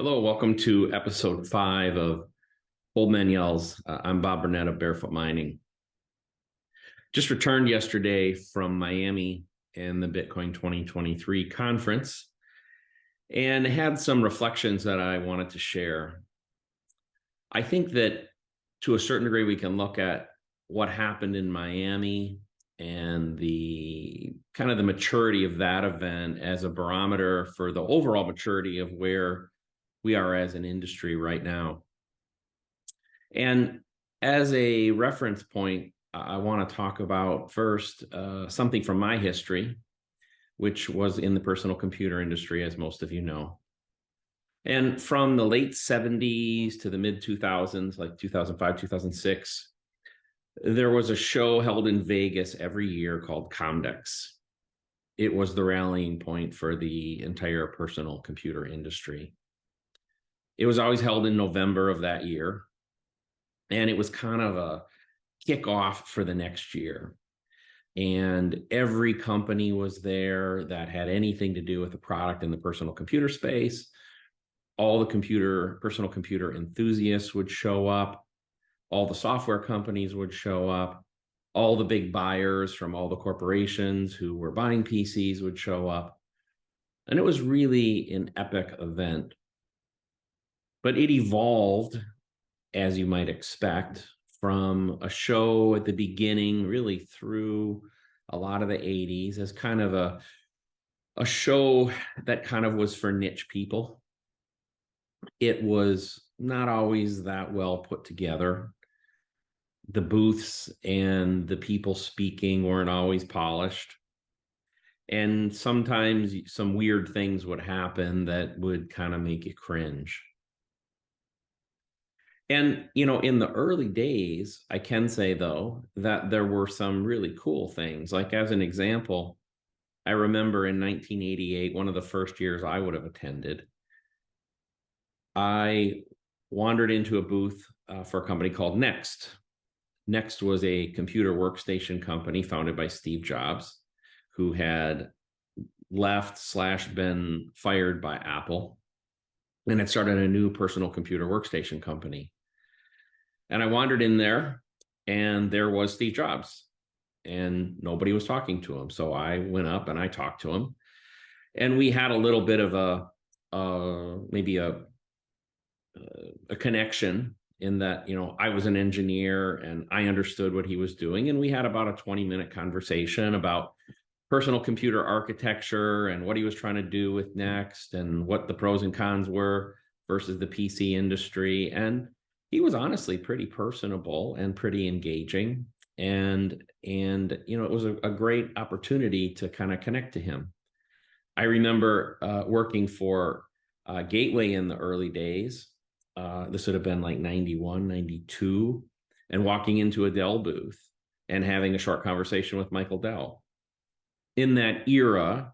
Hello, welcome to episode 5 of Old Man Yells. I'm Bob Burnett of Barefoot Mining. Just returned yesterday from Miami and the Bitcoin 2023 conference and had some reflections that I wanted to share. I think that to a certain degree, we can look at what happened in Miami and the kind of the maturity of that event as a barometer for the overall maturity of where we are as an industry right now. And as a reference point, I want to talk about first something from my history, which was in the personal computer industry, as most of you know. And from the late 70s to the mid 2000s, like 2005, 2006, there was a show held in Vegas every year called Comdex. It was the rallying point for the entire personal computer industry. It was always held in November of that year. And it was kind of a kickoff for the next year. And every company was there that had anything to do with the product in the personal computer space. All the personal computer enthusiasts would show up. All the software companies would show up. All the big buyers from all the corporations who were buying PCs would show up. And it was really an epic event. But it evolved, as you might expect, from a show at the beginning, really through a lot of the 80s, as kind of a show that kind of was for niche people. It was not always that well put together. The booths and the people speaking weren't always polished. And sometimes some weird things would happen that would kind of make you cringe. And, in the early days, I can say, though, that there were some really cool things. Like, as an example, I remember in 1988, one of the first years I would have attended, I wandered into a booth for a company called Next. Next was a computer workstation company founded by Steve Jobs, who had left/been fired by Apple, and had started a new personal computer workstation company. And I wandered in there, and there was Steve Jobs, and nobody was talking to him. So I went up and I talked to him, and we had a little bit of maybe a connection in that, I was an engineer and I understood what he was doing. And we had about a 20-minute conversation about personal computer architecture and what he was trying to do with Next and what the pros and cons were versus the PC industry. And he was honestly pretty personable and pretty engaging. And it was a great opportunity to kind of connect to him. I remember working for Gateway in the early days. This would have been like 91, 92, and walking into a Dell booth and having a short conversation with Michael Dell. In that era,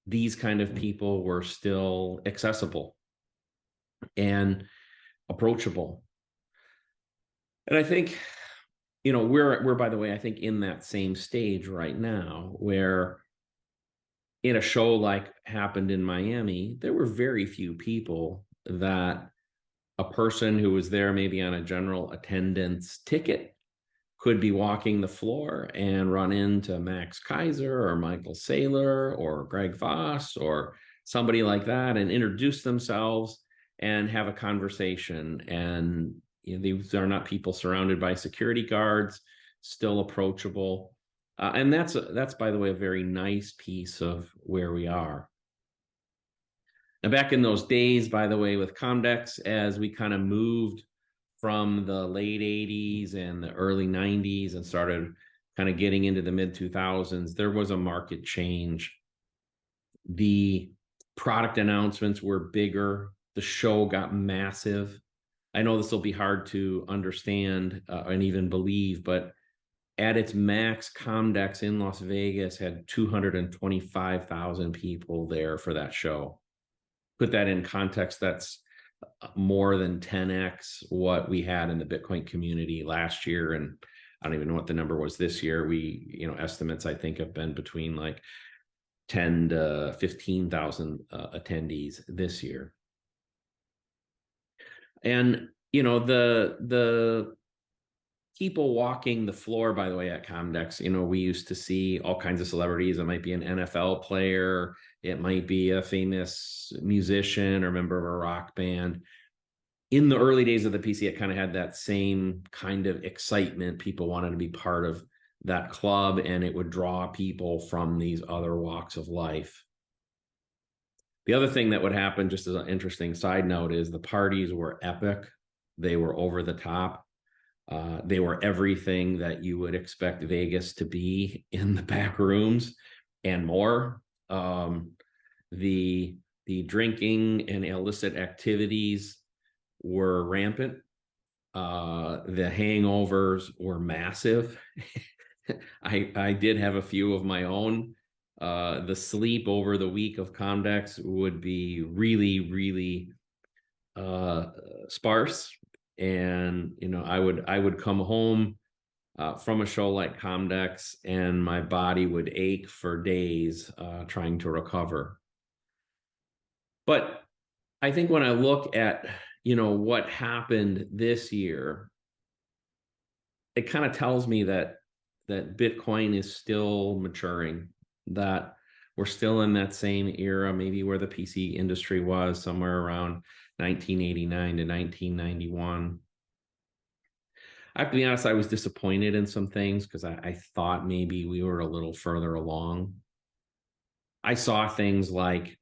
these kind of people were still accessible and approachable. And I think, we're, by the way, I think in that same stage right now, where in a show like happened in Miami, there were very few people that a person who was there maybe on a general attendance ticket could be walking the floor and run into Max Kaiser or Michael Saylor or Greg Voss or somebody like that and introduce themselves and have a conversation. And these are not people surrounded by security guards, still approachable. And that's, by the way, a very nice piece of where we are. Now, back in those days, by the way, with Comdex, as we kind of moved from the late 80s and the early 90s and started kind of getting into the mid 2000s, there was a market change. The product announcements were bigger. The show got massive. I know this will be hard to understand and even believe, but at its max, Comdex in Las Vegas had 225,000 people there for that show. Put that in context, that's more than 10x what we had in the Bitcoin community last year. And I don't even know what the number was this year. Estimates, I think, have been between like 10 to 15,000 attendees this year. And, you know, the people walking the floor, by the way, at Comdex, you know, we used to see all kinds of celebrities. It might be an NFL player, it might be a famous musician or member of a rock band. In the early days of the PC, it kind of had that same kind of excitement. People wanted to be part of that club, and it would draw people from these other walks of life. The other thing that would happen, just as an interesting side note, is the parties were epic. They were over the top. They were everything that you would expect Vegas to be in the back rooms and more. The drinking and illicit activities were rampant. The hangovers were massive. I did have a few of my own. The sleep over the week of Comdex would be really, really sparse. And you know, I would come home from a show like Comdex, and my body would ache for days trying to recover. But I think when I look at, you know, what happened this year, it kind of tells me that Bitcoin is still maturing, that we're still in that same era, maybe where the PC industry was somewhere around 1989 to 1991. I have to be honest, I was disappointed in some things because I thought maybe we were a little further along. I saw things like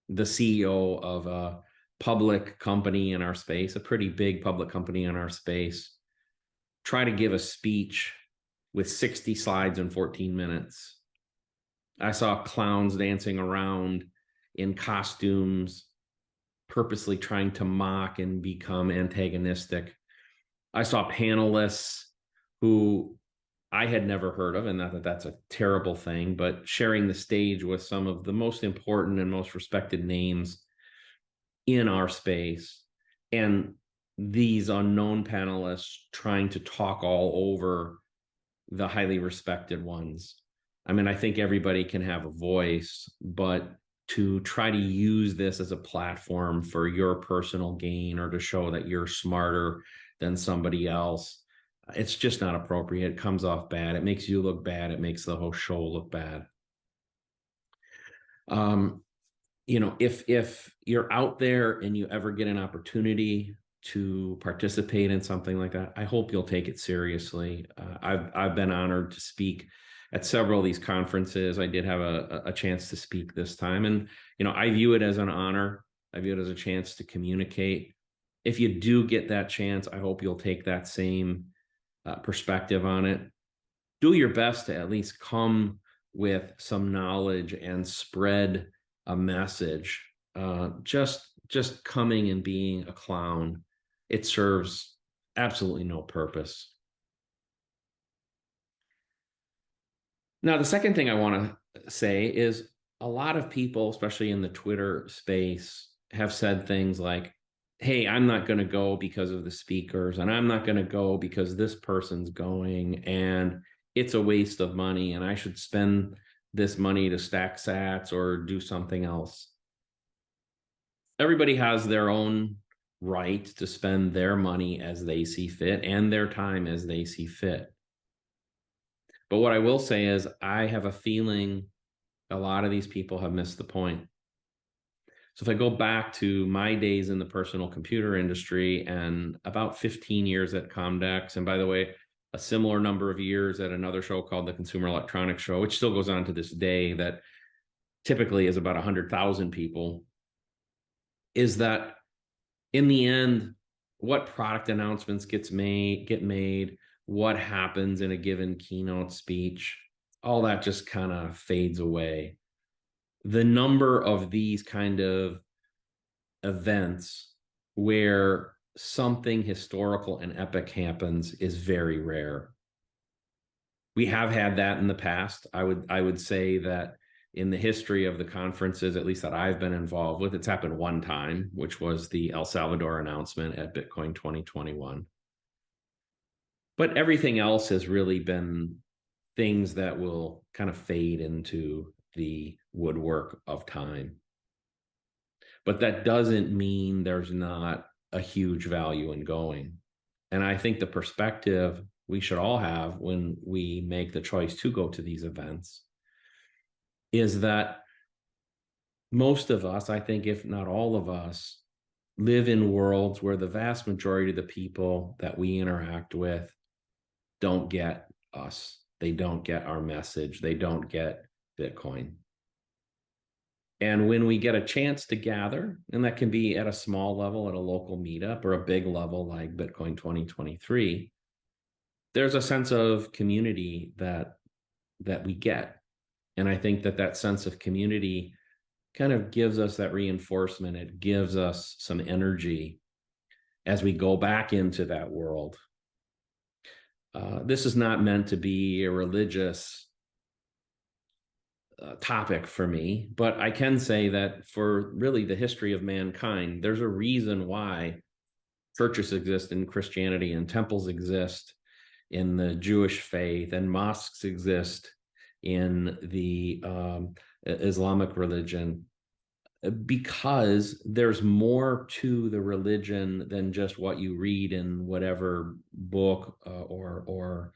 the CEO of a public company in our space, a pretty big public company in our space, try to give a speech with 60 slides in 14 minutes. I saw clowns dancing around in costumes, purposely trying to mock and become antagonistic. I saw panelists who I had never heard of, and not that that's a terrible thing, but sharing the stage with some of the most important and most respected names in our space. And these unknown panelists trying to talk all over the highly respected ones. I mean, I think everybody can have a voice, but to try to use this as a platform for your personal gain or to show that you're smarter than somebody else, it's just not appropriate. It comes off bad. It makes you look bad. It makes the whole show look bad. You know, if you're out there and you ever get an opportunity to participate in something like that, I hope you'll take it seriously. I've been honored to speak at several of these conferences. I did have a chance to speak this time, and you know, I view it as an honor. I view it as a chance to communicate. If you do get that chance, I hope you'll take that same perspective on it. Do your best to at least come with some knowledge and spread a message. Just coming and being a clown, it serves absolutely no purpose. Now, the second thing I want to say is a lot of people, especially in the Twitter space, have said things like, hey, I'm not going to go because of the speakers, and I'm not going to go because this person's going, and it's a waste of money, and I should spend this money to stack sats or do something else. Everybody has their own right to spend their money as they see fit and their time as they see fit. But what I will say is I have a feeling a lot of these people have missed the point. So if I go back to my days in the personal computer industry and about 15 years at Comdex, and by the way, a similar number of years at another show called the Consumer Electronics Show, which still goes on to this day, that typically is about 100,000 people, is that in the end, what product announcements get made, what happens in a given keynote speech, all that just kind of fades away. The number of these kind of events where something historical and epic happens is very rare. We have had that in the past. I would say that in the history of the conferences, at least that I've been involved with, it's happened one time, which was the El Salvador announcement at Bitcoin 2021. But everything else has really been things that will kind of fade into the woodwork of time. But that doesn't mean there's not a huge value in going. And I think the perspective we should all have when we make the choice to go to these events is that most of us, I think, if not all of us, live in worlds where the vast majority of the people that we interact with don't get us. They don't get our message. They don't get Bitcoin. And when we get a chance to gather, and that can be at a small level at a local meetup or a big level like Bitcoin 2023, there's a sense of community that we get. And I think that sense of community kind of gives us that reinforcement. It gives us some energy as we go back into that world. This is not meant to be a religious topic for me, but I can say that for really the history of mankind, there's a reason why churches exist in Christianity and temples exist in the Jewish faith and mosques exist in the Islamic religion, because there's more to the religion than just what you read in whatever book or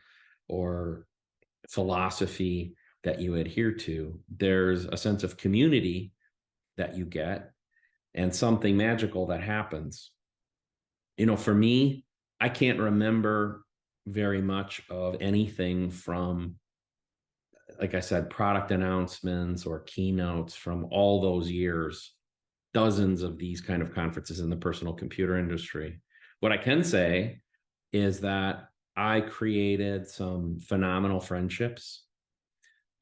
philosophy that you adhere to. There's a sense of community that you get and something magical that happens. For me, I can't remember very much of anything from, like I said, product announcements or keynotes from all those years, dozens of these kind of conferences in the personal computer industry. What I can say is that I created some phenomenal friendships.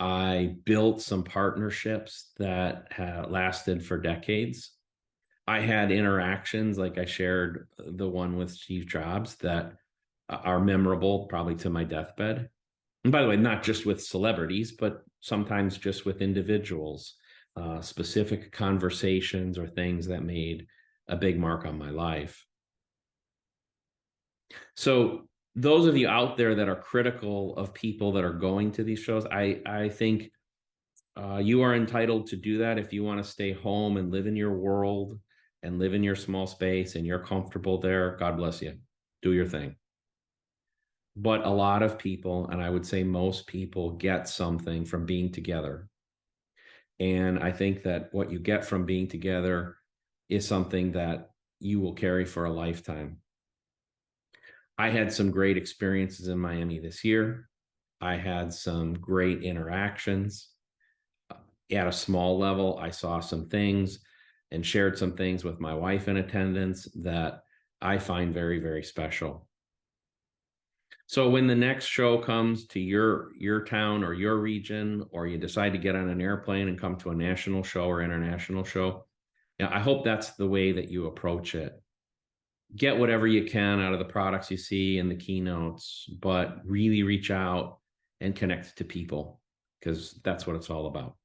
I built some partnerships that have lasted for decades. I had interactions, like I shared the one with Steve Jobs, that are memorable, probably to my deathbed. And by the way, not just with celebrities, but sometimes just with individuals, specific conversations or things that made a big mark on my life. So those of you out there that are critical of people that are going to these shows, I think you are entitled to do that. If you want to stay home and live in your world and live in your small space and you're comfortable there, God bless you. Do your thing. But a lot of people, and I would say most people, get something from being together. And I think that what you get from being together is something that you will carry for a lifetime. I had some great experiences in Miami this year. I had some great interactions. At a small level, I saw some things and shared some things with my wife in attendance that I find very, very special. So when the next show comes to your town or your region, or you decide to get on an airplane and come to a national show or international show, I hope that's the way that you approach it. Get whatever you can out of the products you see in the keynotes, but really reach out and connect to people, because that's what it's all about.